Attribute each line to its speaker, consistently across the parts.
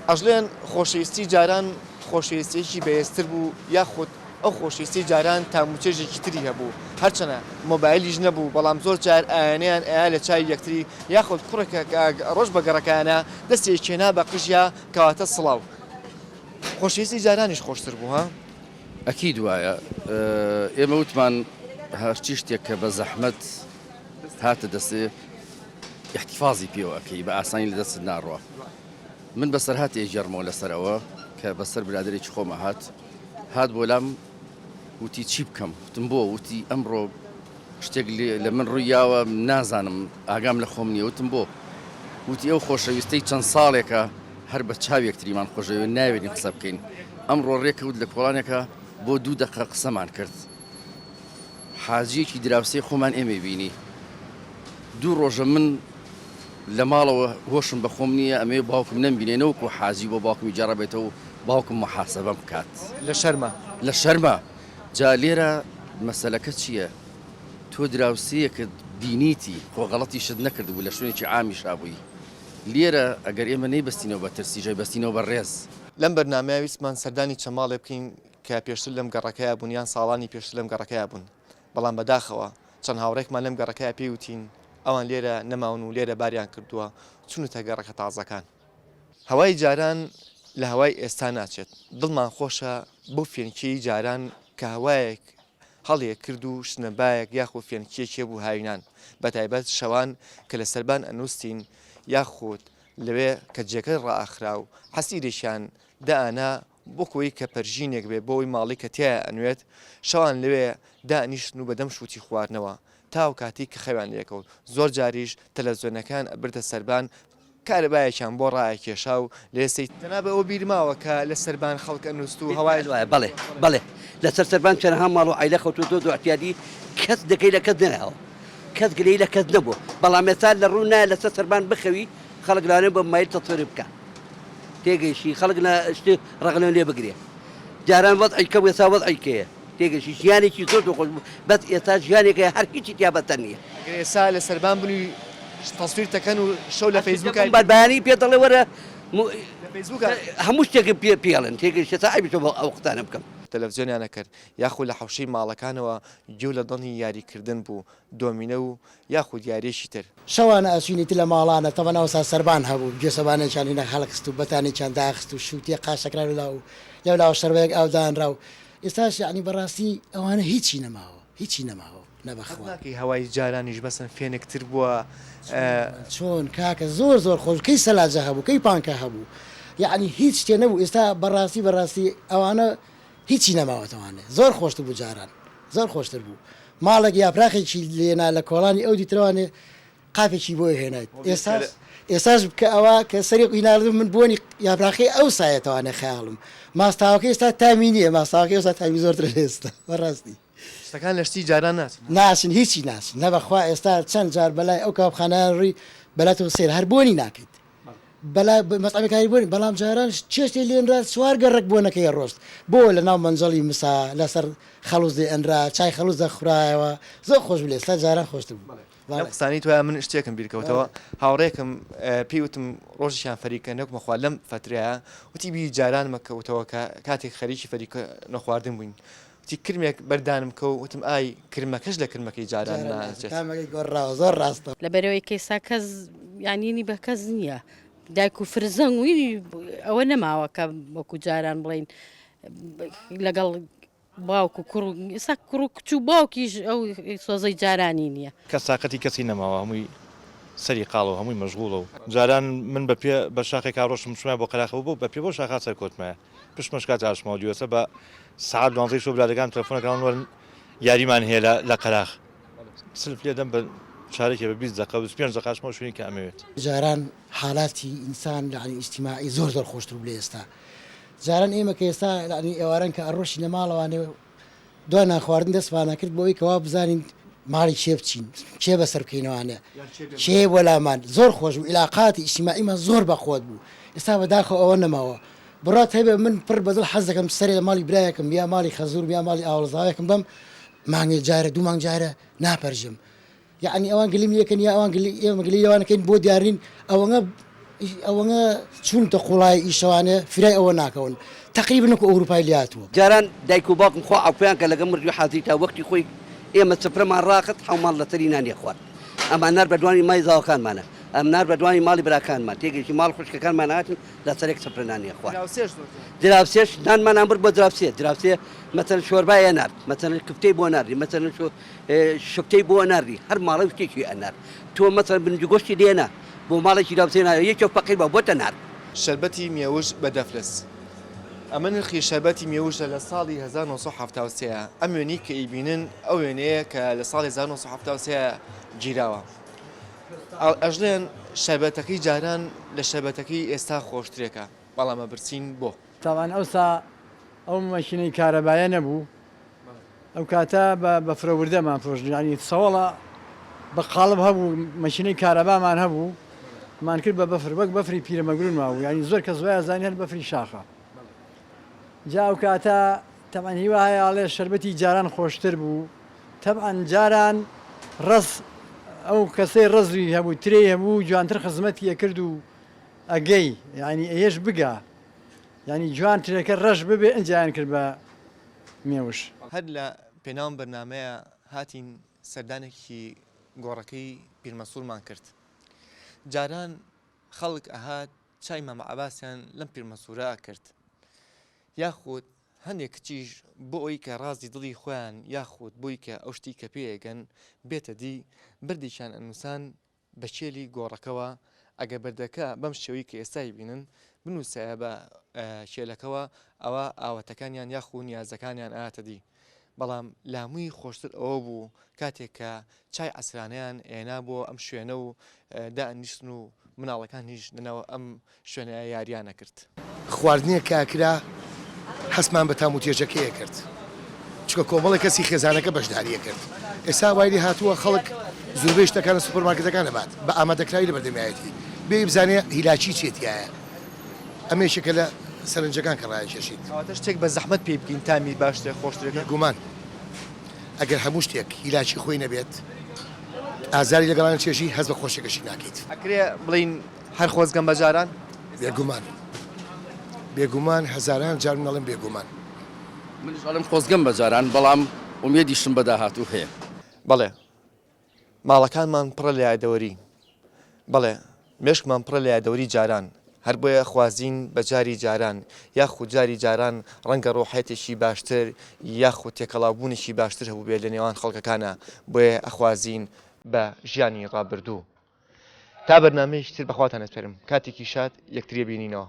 Speaker 1: ئەژڵێن خۆشەویستی جاران خۆشەویستێکی بەهێزتر بوو یاخود ئەو خۆشەویستی جاران تاموچێژێکی تری هەبوو هەرچەنە مۆبایلیش نەبوو بەڵام زۆر جار ئایانیان ئایا لە چاوی یەکتری یاخود کوڕێکە ڕۆژ بە گەڕەکانە دەستێک کێنا بە قژیا کەواتە سڵاو خۆشەویستی جارانیش خۆشتر بوو ها
Speaker 2: ئەکید وایە ئێمە وتمان هەرچی شتێک کە بە زەحمەت هاتە دەستێ احتیفازی پێوەکەی بە ئاسانی لە دەست ناڕوە من بەسەر هاتی ژێڕمەوە لەسەرەوە کە بەسەر برادێکی خۆمە هات بۆ لام وتی چی بکەم وتم بۆ وتی ئەمڕۆ شتێک لە من ڕوویاوە نازانم ئاگام لە خۆم نییە وتم بۆ وتی ئەو خۆشەویستەی چەند ساڵێکە هەر بە چاوێکتریمان خۆشەوێ ناوێنی قسە بکەین ئەمڕۆ ڕێکەوت لە کۆڵانێکە بۆ 2 دقە قسەمان کرد حاجیەکی دراوسێ خۆمان ئێمە بینی 2 ڕۆژە من لە ماڵەوە هۆشم بە خۆم نییە ئەمێ باوکم نەمبینێنەوەکو حاجی بۆ باوکمی جارڕبێتەوە باوکم محاسەبەم بکات لە شەرمە جا لێرە مەسەلەکە چییە تۆ دراوسەیەکە بینیتی خۆ غەڵەتی شت نەکردبوو لە شوێنێکی عامی شابووی لێرە ئەگەر ئێمە نەیبەستینەوە بە ترسیژە بەستینەوە بە ڕێز
Speaker 1: لەم بەرنامەیە ویسمان سەردانی چەماڵێ بکەین کە پێشتر لەم گەڕەکەیە بوون یان ساڵانی پێشتر لەم گەڕەکەیە بوون بەڵام بەداخەوە چەند هاوڕێکمان لەم گەڕەکەیە پێی وتین ئەوان لێرە نەماون و لێرە باریان کردووە چونتە گەڕەکە تازەکان هەوای جاران لە هەوای ئێستا ناچێت دڵمان خۆشە بۆ فێنکیی جاران کە هەوایەک هەڵیە کرد و شنەبایەک یاخود فێنکیەکێ بوو هاوینان بەتایبەت شەوان کە لە سەربان ئەنووسین یاخود لەوێ کە جێگەی ڕائەخرا و حەسیرێکیان دائنا بۆ کۆی کە پەرژینێک بێ بۆی ماڵی کە تایە ئەنوێت شەوان لەوێ دانیشتن و بەدەم شووتی خواردنەوە تاو کاتی کە خەویان لێکەوت زۆر جاریش تەلەڤیزۆنەکان ئەبردە سەربان کارەبایەکیان بۆ ڕایەکێشا و لێسەی تەنابە ئەو بیرماوە کە لە سەربان خەڵک ئەنووست و هەوای
Speaker 3: وایە بەڵێ لەسەر سەربان چەندها ماڵ و عیلە خەوتوتۆ دوعتیادی کەس دەکەی لە کەس نەناوە کەس گلەی لە کەس نەبوو بەڵام ئێستا لە ڕوو نایە لەسەر سەربان بخەوی خەڵک لانێ بە مایل تەسەری بکە تێگەیشی خەڵک لە شتێ ڕەغلێن لێ بگرێ جاران وەضعیکە و ئێستا وەضعیکەیە تێگەشی ژیانێکی زۆر خۆش بوو بەس ئێستا ژیانێکە هەر هیچی تیابەتەن نییە
Speaker 1: ئێستا لە سەربان بنووی تەسویر دەکەن و شەو لە فەیسبووک
Speaker 3: بەیانی پێ دەڵێ وەرە هەموو شتێکم پێڵێن تێگەشت تا ئەبی تۆ بە ئەو قوتانە بکەم
Speaker 1: تەلەڤیزیۆنیانە کرد یاخود لە حەوشەی ماڵەکانەوە گوێ لە دڵنی یاریکردن بوو دۆمینە و یاخود یاریشی تر
Speaker 4: شەوانە ئەسوینیتی لە ماڵانە تەوەناوسا سەربان هەبوو گوێسەبانێکیانی نە هەڵکست و بەتانێکیان داخست و شووتێ قاشەکرا لەلا و لەولاوە شەربەیەک ئاودانرا و ئێستاش یعنی بەڕاستی ئەوانە هیچی نەماوە نەبەخواکی
Speaker 1: هەوای جارانیش بەسن فێنێکتر بووە
Speaker 4: چۆن کاکە زۆر خۆش کەی سەلاجە هەبوو کەی پانکە هەبوو یعنی هیچ شتێ نەبوو ئێستا بەڕاستی ئەوانە هیچی نەماوەتەوانێ زۆر خۆشتر بوو جاران زۆر خۆشتر بوو ماڵێک یاپراخێکی لێنا لە کۆڵانی ئەو دیترەوانێ قاپێکی بۆی هێنایت ئێستاش بکە ئەوە کە سەری قیناردم من بۆنی یاپراخی ئەو سایەتەوانێ خەیاڵم ماستاوەکە ئێستا تامی نییە ماستاوەکە ئێستا تامی زۆرتر ئێستا بەڕاستی
Speaker 1: شتەکان لە شتی جاران
Speaker 4: ناچن هیچی ناچن نەبەخوا ئێستا چەند جار بەلای ئەو کابخانەیان ڕووی بەلاتەوە سێر هەر بۆنی ناکەیت بەلا مەسئلەکانی بوون بەڵام جاران چێشتی لێنرا سوار گەڕک بۆ نەکەی ڕۆست بۆ لە ناو منجەڵی مسا لەسەر خەڵوز دێ ئەنرا چای خەڵوز دەخورایەوە زۆر خۆش بوو ئێستا جاران خۆشتر بوو
Speaker 1: قسانی توە من شتێکم بیرکەوتەوە هاوڕێکم پێی وتم ڕۆژیان فەریکە نەکمەخوا لەم فترەیە وتی بی جاران مەکەوتەوە کاتێک خەریکی فەریکە نەخواردن بووین وتی کرمێک بەردانم کە وتم ئای کرمەکەش لە کرمەکەی جاران ناچێت
Speaker 4: گۆڕاوە زۆر ڕاستە
Speaker 5: لەبەرەوەی کەسا کەس یانینی بە کەس نییە دایک و فرزەنگوی ئەوە نەماوە کە وەکو جاران بڵین لەگەڵ باوک و کوڕ ئێستا کوڕ و کچ و باوکیش ئەو سۆزەی جارانی نییە
Speaker 6: کەساقەتی کەسی نەماوە هەمووی سەری قاڵەوە هەمووی مەشغوڵە و جاران من بە شاخێک کاڕۆشم شمای بۆ قەراخەوە بۆ بە پێ بۆ شاخات سەر کۆتمایە پشمەشکات ئاشمەوە دیوەسە بە سعات دوانزەی شۆ برادەکان تەلەفۆنەکان وەرن یاریمان هەیە لە قەراخ سلف لێ دەم بە شارێکی بە 20 دقیقە و 25 دقیقەشمەوە شوێنی کە ئەمەوێت
Speaker 4: جاران حالاتی ئینسان لەعنی ئیجتیماعی زۆر خۆشتر بوو لە ئێستا جاران ئێمە کە ئێستا لەعنی ئێواران کە ئەڕۆشی نەماڵەوانێ دوای ناخواردن دەستوانە کرد بۆەوەی کەوا بزانین ماڵی چێ بچین چێ بەسەر بکەینەوانێ چێ وەلامان زۆر خۆش بوو علاقاتی ئیجتیماعیمان زۆر بەخۆت بوو ئێستا بەداخەوە ئەوە نەماوە بڕات هەبێ من پڕ بەدڵ حەز دەکەم سەرێ لە ماڵی برایەکەم یا ماڵی خەزوور یا ماڵی ئاوڵزاوێکم بەم مانگێ جارە دوو مانگ جارە ناپەرژم یعنی ئەوان گلیم یەکەن یا ئەوان ئێمە گلی لەوانەکەین بۆ دیارین ئەوەنە ئەوەنە چوونتە قوڵای ئیشەوانێ فرای ئەوە ناکەون تقریبن وەکو ئەوروپای لاتوە
Speaker 3: جاران دایک و باوکم خۆ ئەوپیان کە لەگەم مردوی حەزی تا وەختی خۆی ئێمە سفرەمان ڕاخت حەومان لەسەری نانی خوارد ئەمە نار بە دوانی مای زاوەکانمانە ئەم نار بە دوانی ماڵی براکانمان تێگەیشی ماڵ خوشکەکانمان هاتن لەسەرێک سفرە نانی خوارد دراوسێش نانمانان برد بۆ دراوسێ مەسەلەن شۆربای نارد مەسەلەن کفتەی بۆ ناردی مەسەلەن شفتەی بۆ ناردی هەر ماڵی شتێکی ئەنار تۆ مەسەلەن بنج گۆشتی دێنە بۆ ماڵێکی دراوسێ نارد یەکێ فەقیر بە بۆتە نار
Speaker 1: شەربەتی مێوش بە دەفلس ئەمە نرخی شەربەتی مێوشە لە ساڵی 1970 ئەم وێنەی کە ئیبینن ئەو وێنەیە کە لە ساڵی 1970 گیراوە ئەژڵێن شەربەتەکەی جاران لە شەربەتەکەی ئێستا خۆشترێکە بەڵام ئەبرچین بۆ
Speaker 7: تاوان ئەوسا ئەو مەشینەی کارەبایە نەبوو ئەو کاتە بە فرەوردەمان فرۆژنیانی سەوەڵە بە قاڵب هەبوو مەشینەی کارەبامان هەبوو مان کرد بە بەفر وەک بەفری پیرەمەگرون ماوو ینی زۆر کە زۆر زانانی هەر بەفری شاخە جا ئەو کاتە تەمان هیوایەڵێ شەربەتی جاران خۆشتر بوو تەبعەن جاران ڕەس ئەو کەسەی ڕزوی هەبوو ترێ هەبوو جوانتر خزمەتیە کرد و ئەگەی ینی ئەیەش بگا ینی جوانترەکە ڕەش ببێ ئەنجیان کرد بە مێوش
Speaker 1: هەر لە پێناوم بەرنمەیە هاتین سەردانێکی گۆڕەکەی پیرمەسوورمان کرد جاران خەڵک ئەهات چای مەمە عەباسیان لەم پیرمەسوورە کرد یاخود هەندێک کچیش بۆ ئەوی کە ڕازی دڵی خۆیان یاخود بۆی کە ئەو شتی کە پێیەگەن بێتە دی بردیشان ئەنووسان بە چێلی گۆڕەکەەوە ئەگە بەردەکە بەم شێوەی کە ئێستای بینن بنووسایە بە شێلەکەەوە ئەوە ئاوەتەکانیان یاخود نیازەکانیان ئاتە دی بەڵام لامووی خۆشتر ئەوە بوو کاتێک کە چای عسرانیان ئێنا بۆ ئەم شوێنە و دائنیشتن و مناڵەکان هیچ لەنەوە ئەم شوێنە یاریانە کرد
Speaker 8: خواردنیە کاکرا هەستمان بە تام و تێژەکەیە کرد چکە کۆمەڵی کەسی خێزانەکە بەشداریە کرد ئێستا وایری هاتووە خەڵک زۆربەی شتەکان لە سوپەرمارکێتەکان دەبات بە ئامادەکراوی لە بەردەمیایەتی بێ بزانێ هیلاچی چێتیایە ئەمێشێکە لە سەرنجەکان کە ڕایان کێشیت
Speaker 1: ئەواتە شتێک بە زەحمەت پێ بکەین تامی باشتر خۆشترەکە
Speaker 8: گومان ئەگەر هەموو شتێک هیلاچی خۆی نەبێت ئازاری لەگەڵان چێژی هەز بە خۆشەکەشی ناکەیت
Speaker 1: ئەکرێ بڵین هەر خۆزگەم بەجاران
Speaker 8: بێگومان بێگومان هەزاران جار نەڵم بێگومان
Speaker 2: منش ئەڵم خۆزگەم بە جاران بەڵام ئومێدیشم بە داهاتوو هەیە
Speaker 1: بەڵێ ماڵەکانمان پڕە لە یادەوەری بەڵێ مێشکمان پڕە لە یادەوەری جاران هەر بۆیە خوازین بە جاری جاران یاخود جاری جاران ڕەنگە ڕۆحەتێکی باشتر یاخود تێکەڵاوبوونێکی باشتر هەبوو بێت لە نێوان خەڵکەکانە بۆیە ئەخوازین بە ژیانی ڕابردوو تا بەرنامەیەکی تر بەخواتان ئەسپێرم کاتێکی شاد یەکترێ بینینەوە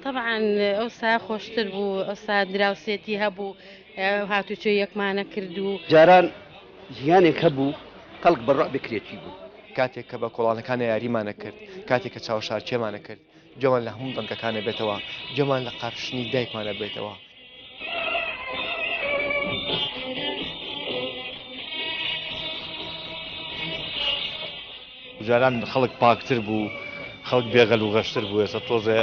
Speaker 5: طبعا ئەوسا خۆشتر بوو ئەوسا دراوسێتی هەبوو هاتوچۆ یەکمانە کردو
Speaker 3: جاران ژیانێک هەبوو خەڵک بەڕۆ بکرێتی بوو
Speaker 1: کاتێک کە بە کۆڵانەکانە یاریمانە کرد کاتێک کە چاوەشارچێمانە کرد جۆمان لە هەموو دەنگەکانە بێتەوە جۆمان لە قارشنی دایکمانە بێتەوە
Speaker 6: جاران خەڵک پاکتر بوو خەڵک بێغەل و غەشتر بوو ئێستا تۆزێ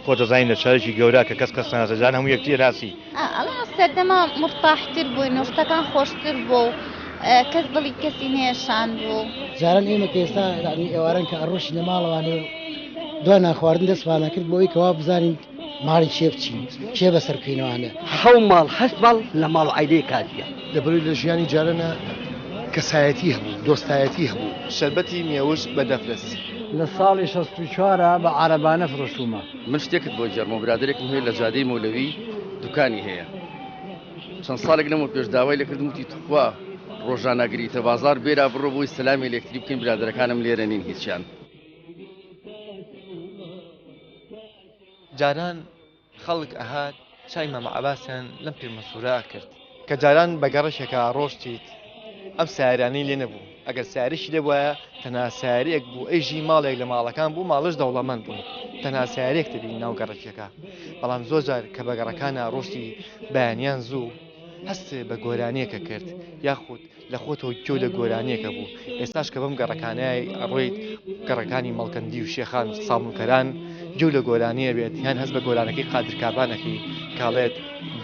Speaker 6: خۆتە زین لە چارێکی گەورە کە کەس نازەجان هەموو یەکتیە ناسی
Speaker 9: ئەڵێ سەردەما مرتاحتر بووین و شتەکان خۆشتر بوو کەس دڵی کەسی نێشان بوو
Speaker 4: جاران ئێمە کە ئێستا ئێوارن کە ئەڕۆشی لە ماڵەوانێ دوای ناخواردن دەستوانە کرد بۆی کەوا بزانین ماڵی چێ بچین چێ بەسەر بکەینەوانە
Speaker 3: حەو ماڵ هەشت ماڵ لە ماڵ و عیلەی کاتیە
Speaker 8: لەبەروی لە ژیانی جارانە کەسایەتی هەبوو دۆستایەتی هەبوو
Speaker 1: شەربەتی مێوش بە دەفلس
Speaker 7: لە ساڵی 64 بە عارەبانە فرۆشتومە
Speaker 2: من شتێکت بۆ جەرمە برادێکم هەیە لە جادەی مەولەوی دوکانی هەیە چەند ساڵێک نەمەوە پێش داوای لە کردم وتی توخوا ڕۆژانەگریتە بازار بێرا بڕۆ بۆی سەلامی ئەلێکتری بکەین برادەرەکانم لێرە نین هیچیان
Speaker 1: جاران خەڵک ئەهات چای مەمە عەباسیان لەم پیرمەسوورە کرد کە جاران بە گەڕەشێکە ڕۆشتیت ئەم سیارانەی لێ نەبوو ئەگەر سیارێکی لێبووایە تەنها سیارەیەک بوو ئەیژی ماڵێک لە ماڵەکان بوو ماڵش دەوڵەمەند بوو تەنها سیارێک دەبین ناو گەڕەکێکە بەڵام زۆر جار کە بە گەڕەکانە ڕۆشتی بەیانیان زوو هەست بە گۆرانیەکە کرد یاخود لە خۆتەوە گۆ لە گۆرانیەکە بوو ئێستاش کە بەم گەڕەکانای ئەڕۆیت گەڕەکانی مەڵکەندی و شێخان سامونکەران گو لە گۆرانیە بێت یان هەست بە گۆرانەکەی قادر کابانەکەی کاڵێت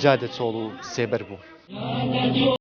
Speaker 1: جادە چۆڵ و سێبەر بوو.